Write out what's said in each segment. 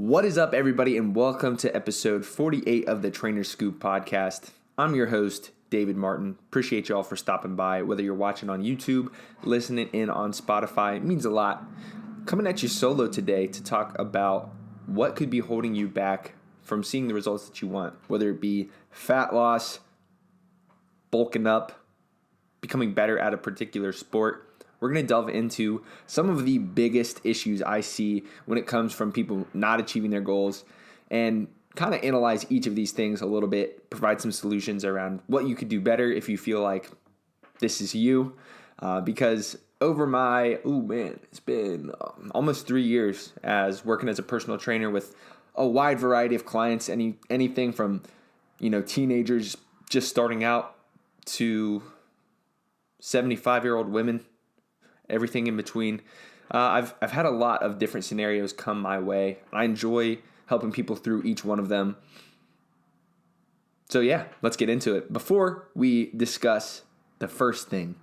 What is up, everybody, and welcome to episode 48 of the Trainer Scoop podcast. I'm your host, David Martin. Appreciate y'all for stopping by. Whether you're watching on YouTube, listening in on Spotify, it means a lot. Coming at you solo today to talk about what could be holding you back from seeing the results that you want, whether it be fat loss, bulking up, becoming better at a particular sport. We're going to delve into some of the biggest issues I see when it comes from people not achieving their goals and kind of analyze each of these things a little bit, provide some solutions around what you could do better if you feel like this is you. Because over it's been almost 3 years as working as a personal trainer with a wide variety of clients, anything from, teenagers just starting out to 75-year-old women, everything in between. I've had a lot of different scenarios come my way. I enjoy helping people through each one of them. So yeah, let's get into it. Before we discuss the first thing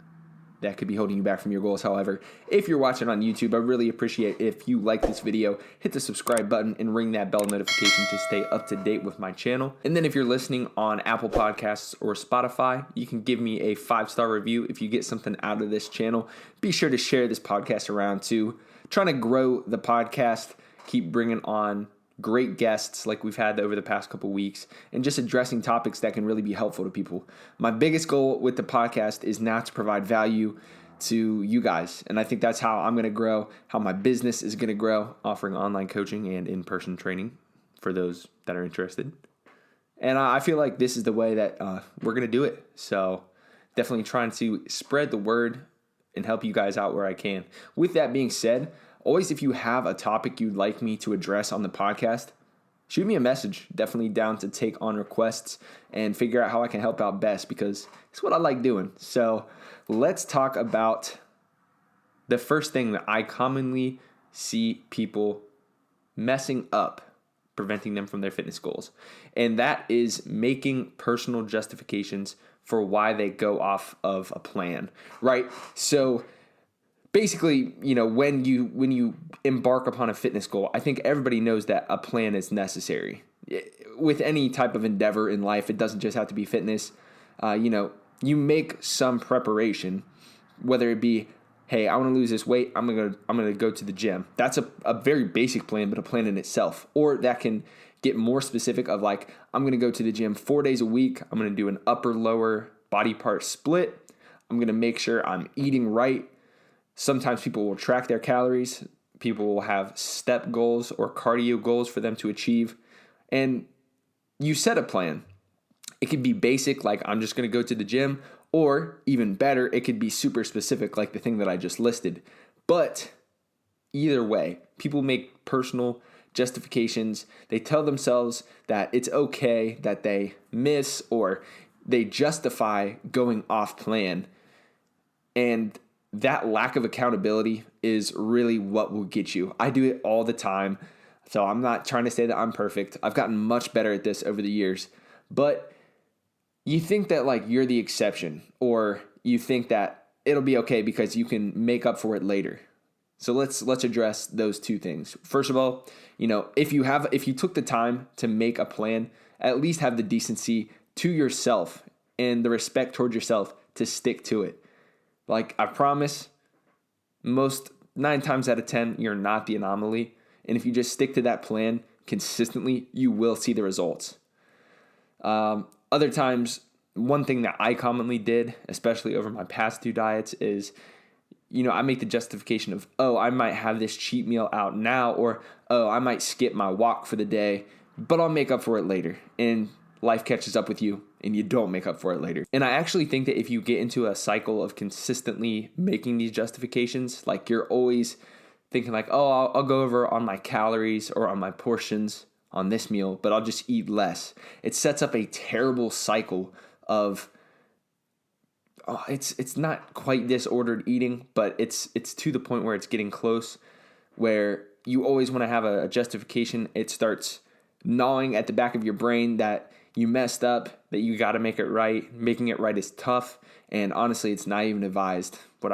that could be holding you back from your goals, however, if you're watching on YouTube, I really appreciate if you like this video, hit the subscribe button and ring that bell notification to stay up to date with my channel. And then if you're listening on Apple Podcasts or Spotify, you can give me a 5-star review if you get something out of this channel. Be sure to share this podcast around too. Trying to grow the podcast, keep bringing on great guests like we've had over the past couple weeks, and just addressing topics that can really be helpful to people. My biggest goal with the podcast is now to provide value to you guys, and I think that's how I'm going to grow, how my business is going to grow, offering online coaching and in-person training for those that are interested. And I feel like this is the way that we're going to do it. So definitely trying to spread the word and help you guys out where I can. With that being said, always, if you have a topic you'd like me to address on the podcast, shoot me a message. Definitely down to take on requests and figure out how I can help out best, because it's what I like doing. So let's talk about the first thing that I commonly see people messing up, preventing them from their fitness goals. And that is making personal justifications for why they go off of a plan, right? So basically, when you embark upon a fitness goal, I think everybody knows that a plan is necessary. With any type of endeavor in life, it doesn't just have to be fitness. You make some preparation, whether it be, hey, I want to lose this weight, I'm gonna go to the gym. That's a very basic plan, but a plan in itself. Or that can get more specific of like, I'm gonna go to the gym 4 days a week. I'm gonna do an upper-lower body part split. I'm gonna make sure I'm eating right. Sometimes people will track their calories. People will have step goals or cardio goals for them to achieve. And you set a plan. It could be basic, like I'm just going to go to the gym, or even better, it could be super specific, like the thing that I just listed. But either way, people make personal justifications. They tell themselves that it's okay that they miss, or they justify going off plan. And that lack of accountability is really what will get you. I do it all the time, so I'm not trying to say that I'm perfect. I've gotten much better at this over the years, but you think that like you're the exception, or you think that it'll be okay because you can make up for it later. So let's address those two things. First of all, if you took the time to make a plan, at least have the decency to yourself and the respect toward yourself to stick to it. Like, I promise, 9 times out of 10, you're not the anomaly. And if you just stick to that plan consistently, you will see the results. Other times, one thing that I commonly did, especially over my past 2 diets, is, I make the justification of, I might have this cheat meal out now, or, I might skip my walk for the day, but I'll make up for it later. And life catches up with you and you don't make up for it later. And I actually think that if you get into a cycle of consistently making these justifications, like you're always thinking like, I'll go over on my calories or on my portions on this meal, but I'll just eat less. It sets up a terrible cycle of, it's not quite disordered eating, but it's to the point where it's getting close, where you always want to have a justification. It starts gnawing at the back of your brain that you messed up, that you got to make it right. Making it right is tough, and honestly, it's not even advised. What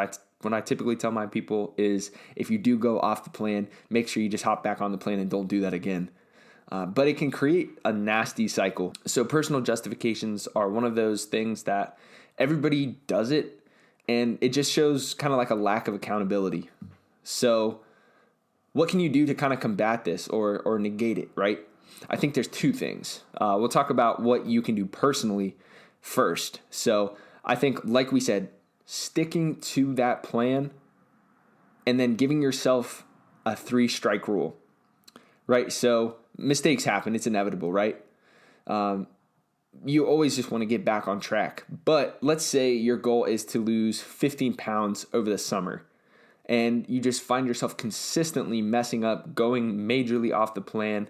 I typically tell my people is, if you do go off the plan, make sure you just hop back on the plan and don't do that again. but it can create a nasty cycle. So personal justifications are one of those things that everybody does it, and it just shows kind of like a lack of accountability. So what can you do to kind of combat this or negate it, right? I think there's two things. We'll talk about what you can do personally first. So I think, like we said, sticking to that plan and then giving yourself a 3-strike rule, right? So mistakes happen. It's inevitable, right? You always just want to get back on track. But let's say your goal is to lose 15 pounds over the summer, and you just find yourself consistently messing up, going majorly off the plan.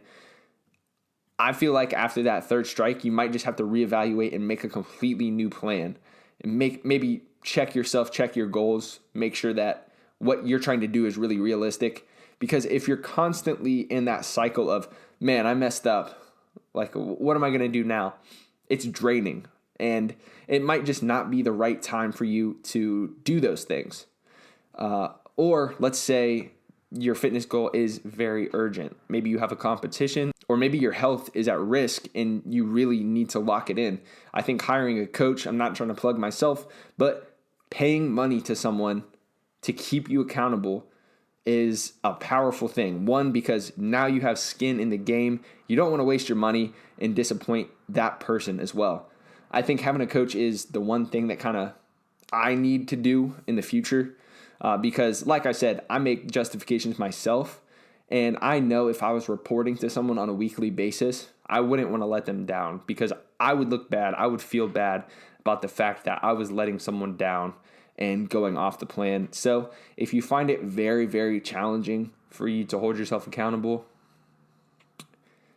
I feel like after that 3rd strike, you might just have to reevaluate and make a completely new plan, and maybe check yourself, check your goals, make sure that what you're trying to do is really realistic. Because if you're constantly in that cycle of, man, I messed up, like, what am I going to do now? It's draining, and it might just not be the right time for you to do those things. Or let's say your fitness goal is very urgent. Maybe you have a competition, or maybe your health is at risk and you really need to lock it in. I think hiring a coach, I'm not trying to plug myself, but paying money to someone to keep you accountable is a powerful thing. One, because now you have skin in the game. You don't want to waste your money and disappoint that person as well. I think having a coach is the one thing that kind of I need to do in the future, because like I said, I make justifications myself, and I know if I was reporting to someone on a weekly basis, I wouldn't want to let them down, because I would look bad. I would feel bad about the fact that I was letting someone down and going off the plan. So if you find it very, very challenging for you to hold yourself accountable,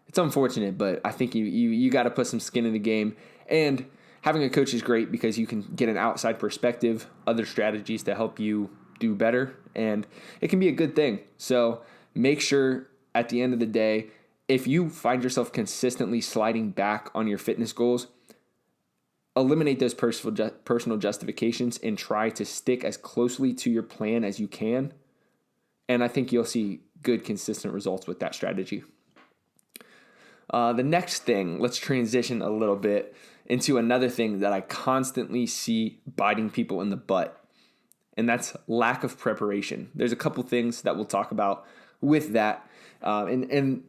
it's unfortunate, but I think you got to put some skin in the game. And having a coach is great because you can get an outside perspective, other strategies to help you do better, and it can be a good thing. So make sure at the end of the day, if you find yourself consistently sliding back on your fitness goals, eliminate those personal justifications and try to stick as closely to your plan as you can. And I think you'll see good, consistent results with that strategy. The next thing, let's transition a little bit into another thing that I constantly see biting people in the butt, and that's lack of preparation. There's a couple things that we'll talk about with that. And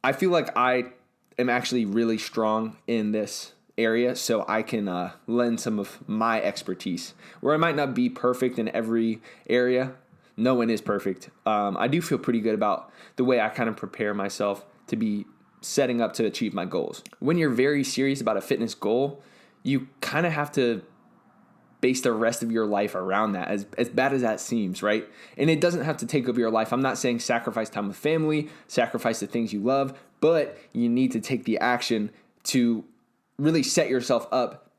I feel like I am actually really strong in this area, so I can lend some of my expertise where I might not be perfect in every area. No one is perfect. I do feel pretty good about the way I kind of prepare myself to be setting up to achieve my goals. When you're very serious about a fitness goal, you kind of have to base the rest of your life around that, as bad as that seems, right? And it doesn't have to take over your life. I'm not saying sacrifice time with family, sacrifice the things you love, but you need to take the action to really set yourself up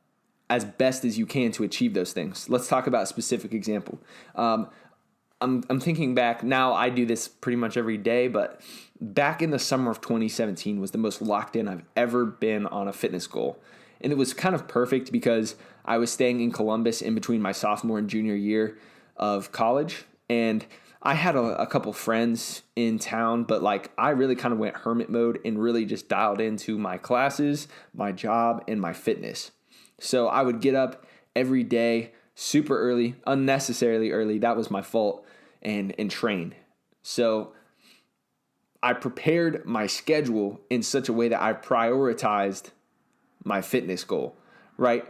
as best as you can to achieve those things. Let's talk about a specific example. I'm thinking back now. I do this pretty much every day, but back in the summer of 2017 was the most locked in I've ever been on a fitness goal. And it was kind of perfect because I was staying in Columbus in between my sophomore and junior year of college. And I had a couple friends in town, but like I really kind of went hermit mode and really just dialed into my classes, my job, and my fitness. So I would get up every day super early, unnecessarily early. That was my fault, and train. So I prepared my schedule in such a way that I prioritized my fitness goal, right?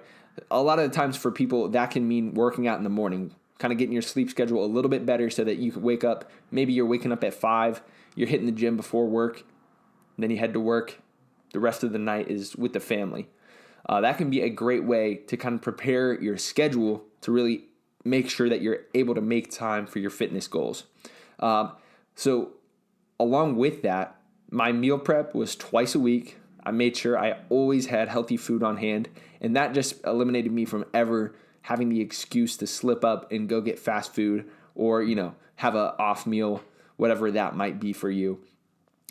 A lot of the times for people, that can mean working out in the morning, kind of getting your sleep schedule a little bit better so that you can wake up. Maybe you're waking up at 5, you're hitting the gym before work, then you head to work. The rest of the night is with the family. That can be a great way to kind of prepare your schedule to really make sure that you're able to make time for your fitness goals. So along with that, my meal prep was twice a week. I made sure I always had healthy food on hand, and that just eliminated me from ever having the excuse to slip up and go get fast food or, have a off meal, whatever that might be for you.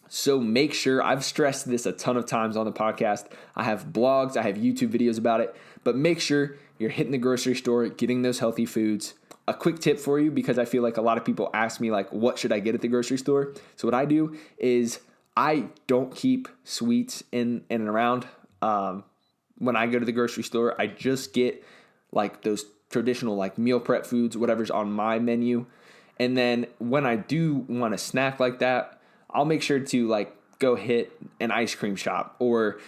So make sure, I've stressed this a ton of times on the podcast. I have blogs, I have YouTube videos about it, but make sure you're hitting the grocery store, getting those healthy foods. A quick tip for you, because I feel like a lot of people ask me like, what should I get at the grocery store? So what I do is I don't keep sweets in and around. When I go to the grocery store, I just get like those traditional like meal prep foods, whatever's on my menu. And then when I do want a snack like that, I'll make sure to like go hit an ice cream shop or,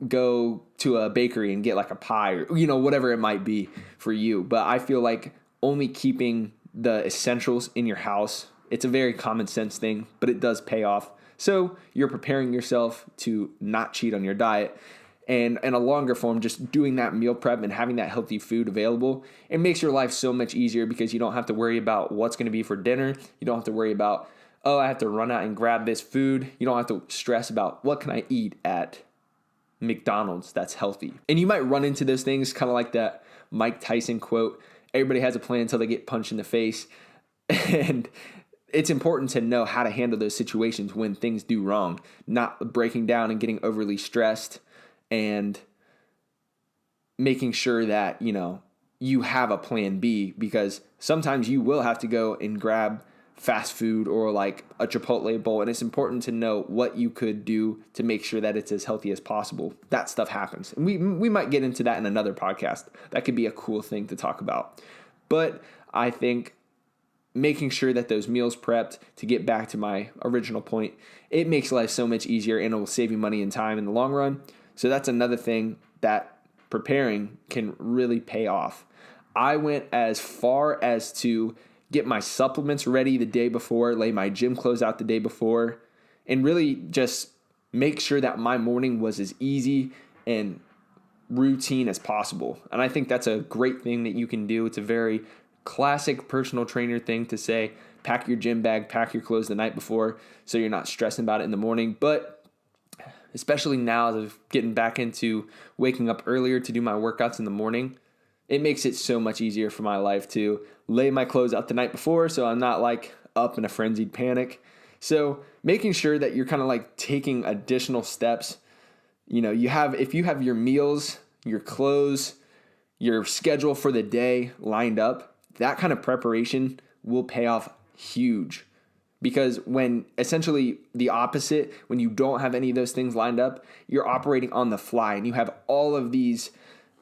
go to a bakery and get like a pie or, whatever it might be for you. But I feel like only keeping the essentials in your house, it's a very common sense thing, but it does pay off. So you're preparing yourself to not cheat on your diet. And in a longer form, just doing that meal prep and having that healthy food available, it makes your life so much easier because you don't have to worry about what's going to be for dinner. You don't have to worry about, oh, I have to run out and grab this food. You don't have to stress about what can I eat at McDonald's that's healthy. And you might run into those things, kind of like that Mike Tyson quote, everybody has a plan until they get punched in the face. And it's important to know how to handle those situations when things do wrong, not breaking down and getting overly stressed, and making sure that, you have a plan B, because sometimes you will have to go and grab fast food or like a Chipotle bowl. And it's important to know what you could do to make sure that it's as healthy as possible. That stuff happens. And we might get into that in another podcast. That could be a cool thing to talk about. But I think making sure that those meals prepped, to get back to my original point, it makes life so much easier and it will save you money and time in the long run. So that's another thing that preparing can really pay off. I went as far as to get my supplements ready the day before, lay my gym clothes out the day before, and really just make sure that my morning was as easy and routine as possible. And I think that's a great thing that you can do. It's a very classic personal trainer thing to say, pack your gym bag, pack your clothes the night before so you're not stressing about it in the morning. But especially now as I'm getting back into waking up earlier to do my workouts in the morning, it makes it so much easier for my life to lay my clothes out the night before so I'm not like up in a frenzied panic. So making sure that you're kind of like taking additional steps. If you have your meals, your clothes, your schedule for the day lined up, that kind of preparation will pay off huge. Because when essentially the opposite, when you don't have any of those things lined up, you're operating on the fly and you have all of these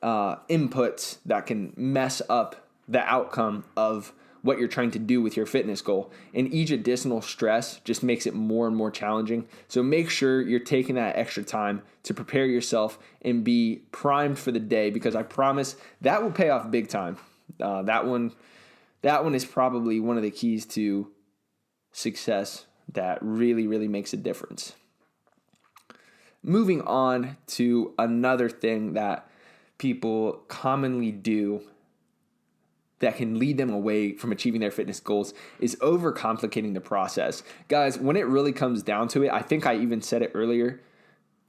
inputs that can mess up the outcome of what you're trying to do with your fitness goal. And each additional stress just makes it more and more challenging. So make sure you're taking that extra time to prepare yourself and be primed for the day, because I promise that will pay off big time. That one is probably one of the keys to success that really, really makes a difference. Moving on to another thing that people commonly do that can lead them away from achieving their fitness goals is overcomplicating the process. Guys, when it really comes down to it, I think I even said it earlier,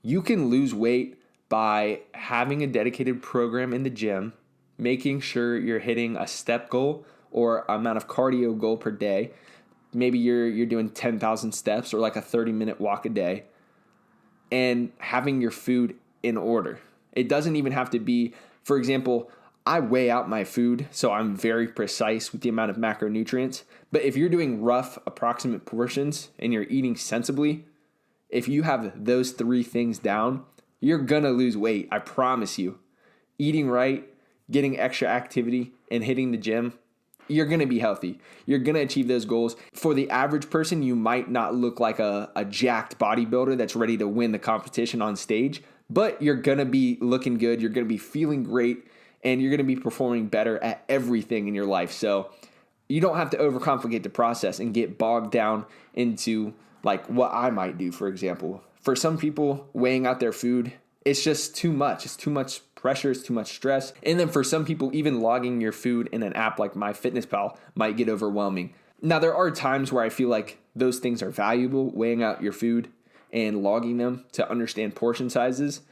you can lose weight by having a dedicated program in the gym, making sure you're hitting a step goal or amount of cardio goal per day. Maybe you're doing 10,000 steps or like a 30-minute walk a day, and having your food in order. It doesn't even have to be, for example, I weigh out my food, so I'm very precise with the amount of macronutrients. But if you're doing rough, approximate portions and you're eating sensibly, if you have those three things down, you're going to lose weight. I promise you. Eating right, getting extra activity, and hitting the gym, you're going to be healthy. You're going to achieve those goals. For the average person, you might not look like a jacked bodybuilder that's ready to win the competition on stage, but you're going to be looking good. You're going to be feeling great, and you're going to be performing better at everything in your life. So you don't have to overcomplicate the process and get bogged down into like what I might do, for example. For some people, weighing out their food, it's just too much. It's too much pressure. It's too much stress. And then for some people, even logging your food in an app like MyFitnessPal might get overwhelming. Now, there are times where I feel like those things are valuable, weighing out your food and logging them to understand portion sizes.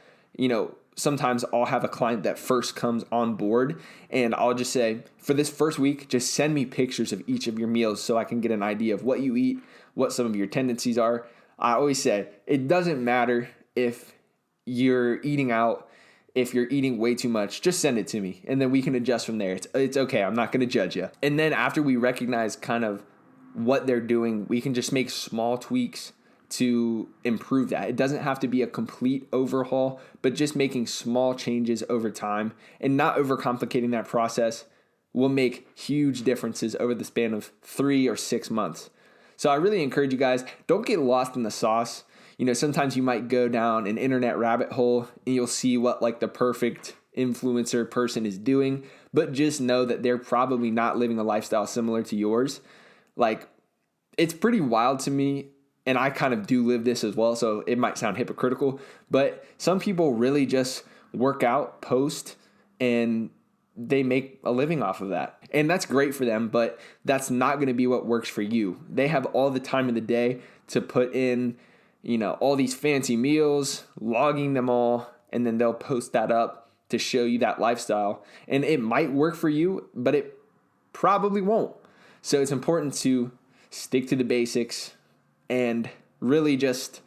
Sometimes I'll have a client that first comes on board and I'll just say, for this first week, just send me pictures of each of your meals so I can get an idea of what you eat, what some of your tendencies are. I always say, it doesn't matter if you're eating out, if you're eating way too much, just send it to me and then we can adjust from there. It's okay. I'm not going to judge you. And then after we recognize kind of what they're doing, we can just make small tweaks to improve that. It doesn't have to be a complete overhaul, but just making small changes over time and not overcomplicating that process will make huge differences over the span of 3 or 6 months. So I really encourage you guys, don't get lost in the sauce. Sometimes you might go down an internet rabbit hole and you'll see what like the perfect influencer person is doing, but just know that they're probably not living a lifestyle similar to yours. Like, it's pretty wild to me, and I kind of do live this as well, so it might sound hypocritical, but some people really just work out, post, and they make a living off of that. And that's great for them, but that's not going to be what works for you. They have all the time in the day to put in, all these fancy meals, logging them all, and then they'll post that up to show you that lifestyle. And it might work for you, but it probably won't. So it's important to stick to the basics and really just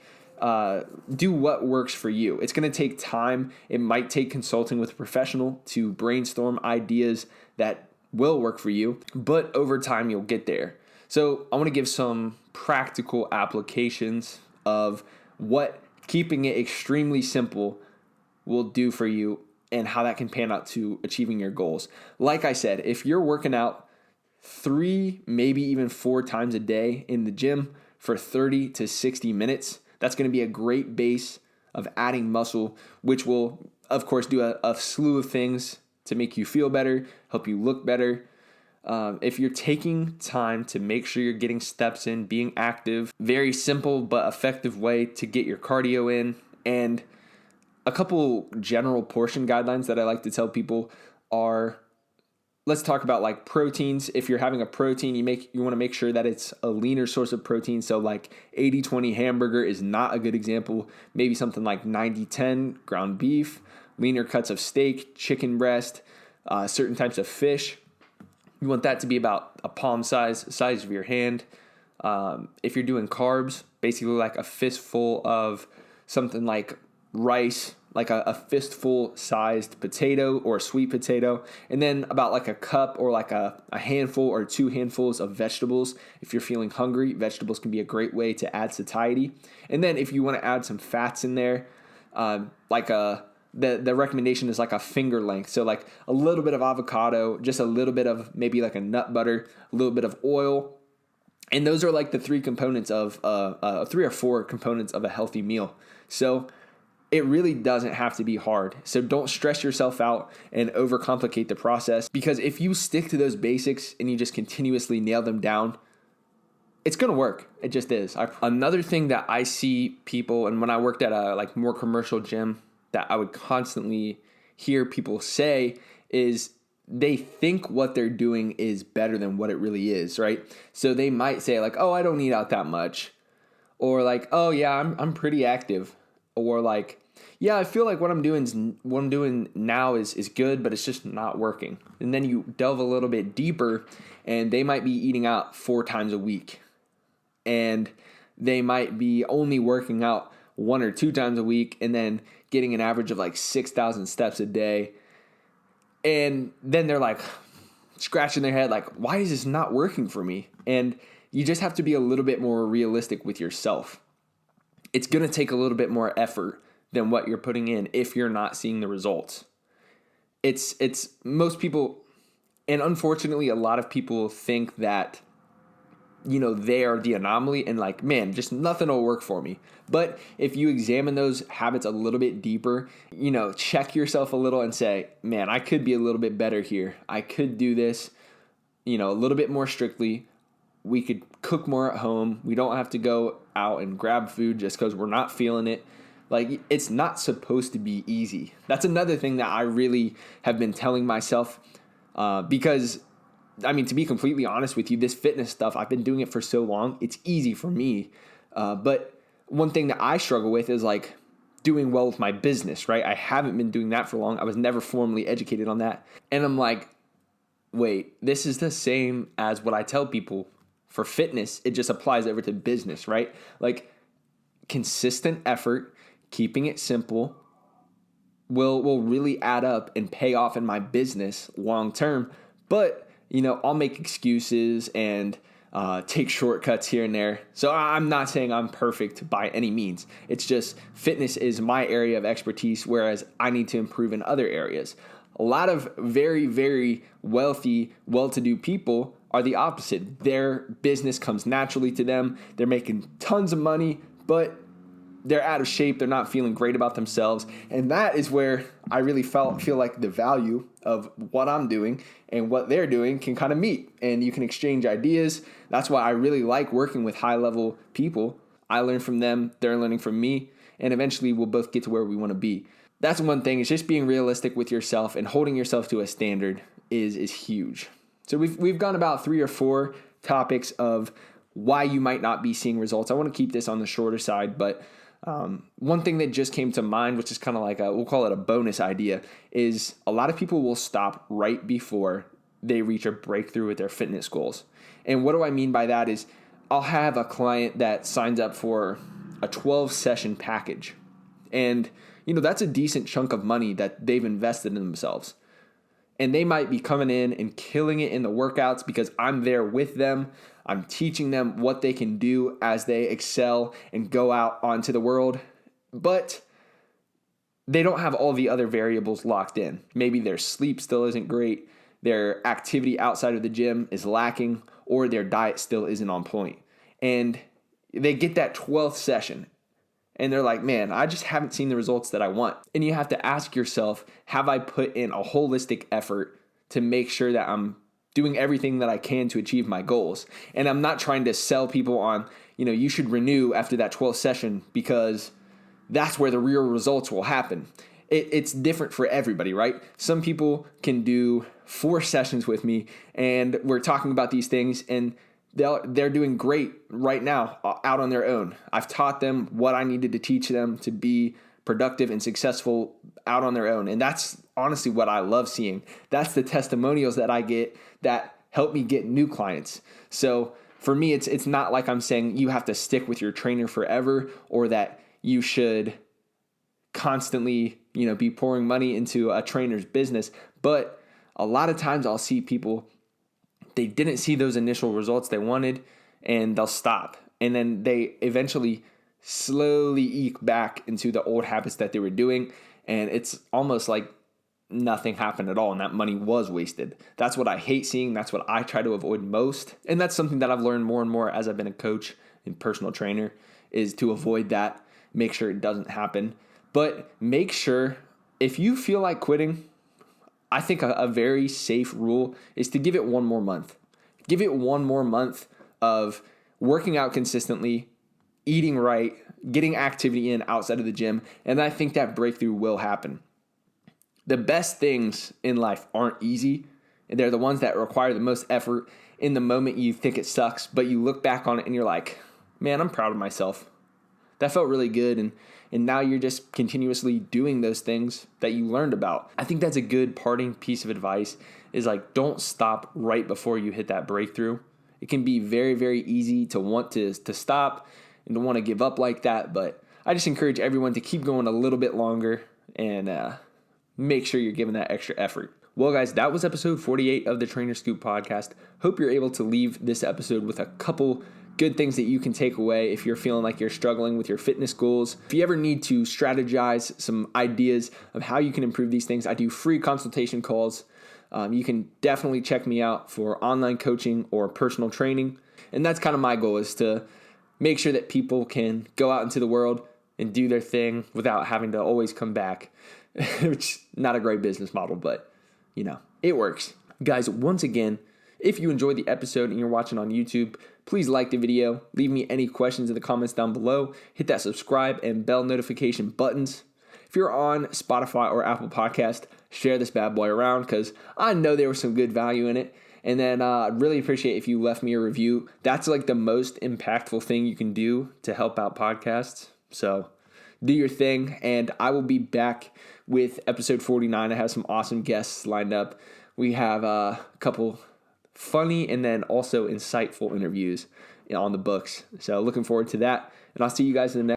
do what works for you. It's going to take time. It might take consulting with a professional to brainstorm ideas that will work for you, but over time you'll get there. So I want to give some practical applications of what keeping it extremely simple will do for you and how that can pan out to achieving your goals. Like I said, if you're working out 3, maybe even 4 times a day in the gym for 30 to 60 minutes, that's going to be a great base of adding muscle, which will, of course, do a slew of things to make you feel better, help you look better. If you're taking time to make sure you're getting steps in, being active, very simple but effective way to get your cardio in. And a couple general portion guidelines that I like to tell people are, let's talk about like proteins. If you're having a protein, you want to make sure that it's a leaner source of protein. So like 80-20 hamburger is not a good example. Maybe something like 90-10 ground beef, leaner cuts of steak, chicken breast, certain types of fish. You want that to be about a palm size of your hand. If you're doing carbs, basically like a fistful of something like rice, like a fistful sized potato or a sweet potato, and then about like a cup or like a handful or 2 handfuls of vegetables. If you're feeling hungry, vegetables can be a great way to add satiety. And then if you want to add some fats in there, the recommendation is like a finger length. So like a little bit of avocado, just a little bit of maybe like a nut butter, a little bit of oil. And those are like the 3 components of 3 or 4 components of a healthy meal. So it really doesn't have to be hard. So don't stress yourself out and overcomplicate the process, because if you stick to those basics and you just continuously nail them down, it's going to work. It just is. Another thing that I see people, and when I worked at a like more commercial gym, that I would constantly hear people say is they think what they're doing is better than what it really is, right? So they might say like, oh, I don't eat out that much. Or like, oh yeah, I'm pretty active. Or like, yeah, I feel like what I'm doing now is good, but it's just not working. And then you delve a little bit deeper and they might be eating out 4 times a week. And they might be only working out 1 or 2 times a week and then getting an average of like 6,000 steps a day. And then they're like scratching their head like, why is this not working for me? And you just have to be a little bit more realistic with yourself. It's going to take a little bit more effort than what you're putting in if you're not seeing the results. It's most people, and unfortunately a lot of people think that they are the anomaly and like, man, just nothing will work for me. But if you examine those habits a little bit deeper, check yourself a little and say, man, I could be a little bit better here. I could do this, a little bit more strictly. We could cook more at home. We don't have to go out and grab food just because we're not feeling it. Like, it's not supposed to be easy. That's another thing that I really have been telling myself because to be completely honest with you, this fitness stuff, I've been doing it for so long, it's easy for me. But one thing that I struggle with is like doing well with my business, right? I haven't been doing that for long. I was never formally educated on that. And I'm like, wait, this is the same as what I tell people for fitness. It just applies over to business, right? Like consistent effort, keeping it simple will really add up and pay off in my business long term. But I'll make excuses and take shortcuts here and there. So I'm not saying I'm perfect by any means. It's just fitness is my area of expertise, whereas I need to improve in other areas. A lot of very, very wealthy, well-to-do people are the opposite. Their business comes naturally to them. They're making tons of money, but they're out of shape. They're not feeling great about themselves. And that is where I really feel like the value of what I'm doing and what they're doing can kind of meet. And you can exchange ideas. That's why I really like working with high-level people. I learn from them. They're learning from me. And eventually we'll both get to where we want to be. That's one thing. It's just being realistic with yourself and holding yourself to a standard is huge. So we've gone about 3 or 4 topics of why you might not be seeing results. I want to keep this on the shorter side, but one thing that just came to mind, which is kind of like we'll call it a bonus idea, is a lot of people will stop right before they reach a breakthrough with their fitness goals. And what do I mean by that is I'll have a client that signs up for a 12-session package. And, that's a decent chunk of money that they've invested in themselves. And they might be coming in and killing it in the workouts because I'm there with them. I'm teaching them what they can do as they excel and go out onto the world. But they don't have all the other variables locked in. Maybe their sleep still isn't great, their activity outside of the gym is lacking, or their diet still isn't on point. And they get that 12th session. And they're like, man, I just haven't seen the results that I want. And you have to ask yourself, have I put in a holistic effort to make sure that I'm doing everything that I can to achieve my goals? And I'm not trying to sell people on, you should renew after that 12th session because that's where the real results will happen. It's different for everybody, right? Some people can do 4 sessions with me and we're talking about these things and they're doing great right now out on their own. I've taught them what I needed to teach them to be productive and successful out on their own. And that's honestly what I love seeing. That's the testimonials that I get that help me get new clients. So for me, it's not like I'm saying you have to stick with your trainer forever or that you should constantly, be pouring money into a trainer's business. But a lot of times I'll see people, they didn't see those initial results they wanted and they'll stop. And then they eventually slowly eke back into the old habits that they were doing. And it's almost like nothing happened at all and that money was wasted. That's what I hate seeing. That's what I try to avoid most. And that's something that I've learned more and more as I've been a coach and personal trainer is to avoid that, make sure it doesn't happen. But make sure if you feel like quitting, I think a very safe rule is to give it one more month. Give it one more month of working out consistently, eating right, getting activity in outside of the gym, and I think that breakthrough will happen. The best things in life aren't easy, and they're the ones that require the most effort. In the moment you think it sucks, but you look back on it and you're like, man, I'm proud of myself. That felt really good, and now you're just continuously doing those things that you learned about. I think that's a good parting piece of advice is like, don't stop right before you hit that breakthrough. It can be very, very easy to want to stop and to want to give up like that, but I just encourage everyone to keep going a little bit longer and make sure you're giving that extra effort. Well, guys, that was episode 48 of the Trainer Scoop podcast. Hope you're able to leave this episode with a couple good things that you can take away if you're feeling like you're struggling with your fitness goals. If you ever need to strategize some ideas of how you can improve these things, I do free consultation calls. You can definitely check me out for online coaching or personal training. And that's kind of my goal, is to make sure that people can go out into the world and do their thing without having to always come back, which is not a great business model, but it works. Guys, once again, if you enjoyed the episode and you're watching on YouTube, please like the video, leave me any questions in the comments down below, hit that subscribe and bell notification buttons. If you're on Spotify or Apple Podcast, share this bad boy around because I know there was some good value in it. And then I'd really appreciate if you left me a review. That's like the most impactful thing you can do to help out podcasts. So do your thing, and I will be back with episode 49. I have some awesome guests lined up. We have a couple funny and then also insightful interviews on the books. So looking forward to that. And I'll see you guys in the next